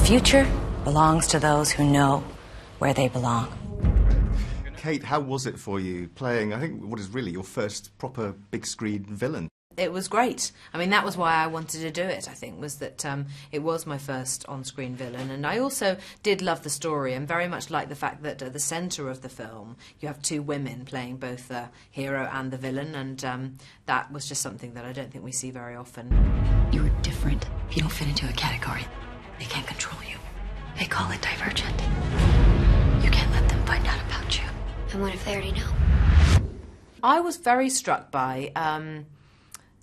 future belongs to those who know where they belong. Kate, how was it for you playing, I think, what is really your first proper big-screen villain? It was great. I mean, that was why I wanted to do it, I think, was that it was my first on-screen villain. And I also did love the story and very much like the fact that at the centre of the film you have two women playing both the hero and the villain, and that was just something that I don't think we see very often. You are different. You don't fit into a category. They can't control you. They call it Divergent. You can't let them find out about you. And what if they already know? I was very struck by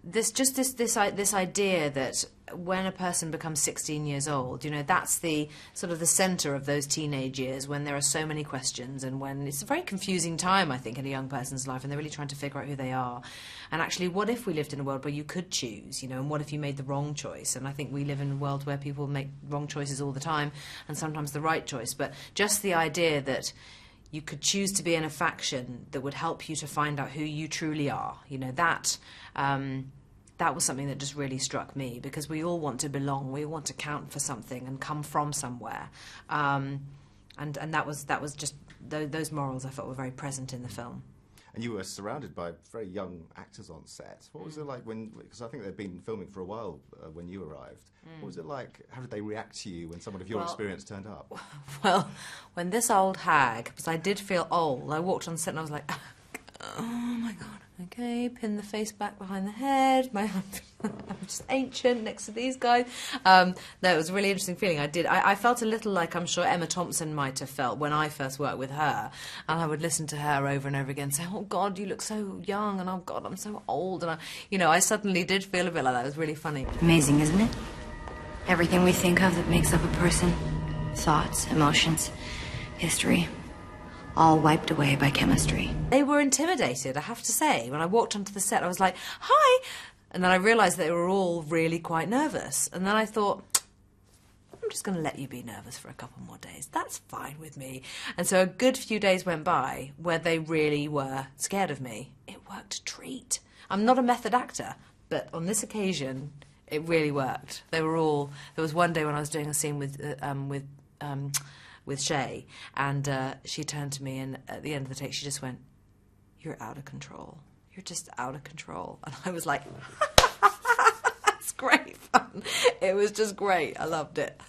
this idea that when a person becomes 16 years old, you know, that's the sort of the centre of those teenage years when there are so many questions and when it's a very confusing time, I think, in a young person's life, and they're really trying to figure out who they are. And actually, what if we lived in a world where you could choose, you know, and what if you made the wrong choice? And I think we live in a world where people make wrong choices all the time and sometimes the right choice. But just the idea that you could choose to be in a faction that would help you to find out who you truly are, you know, that was something that just really struck me, because we all want to belong, we all want to count for something and come from somewhere, and that was just those morals I felt were very present in the film. And you were surrounded by very young actors on set. What was it like when, because I think they'd been filming for a while when you arrived. What was it like, how did they react to you when someone of your experience turned up? Well, when this old hag, because I did feel old, I walked on set and I was like, oh my God. Okay, pin the face back behind the head. I'm just ancient next to these guys. No, it was a really interesting feeling. I felt a little like I'm sure Emma Thompson might have felt when I first worked with her. And I would listen to her over and over again say, oh God, you look so young, and oh God, I'm so old. And I suddenly did feel a bit like that. It was really funny. Amazing, isn't it? Everything we think of that makes up a person. Thoughts, emotions, history. All wiped away by chemistry. They were intimidated, I have to say. When I walked onto the set, I was like, hi! And then I realised they were all really quite nervous. And then I thought, I'm just going to let you be nervous for a couple more days. That's fine with me. And so a good few days went by where they really were scared of me. It worked a treat. I'm not a method actor, but on this occasion, it really worked. They were all... There was one day when I was doing a scene with Shay, and she turned to me, and at the end of the take she just went, you're out of control. You're just out of control. And I was like, that's great fun. It was just great. I loved it.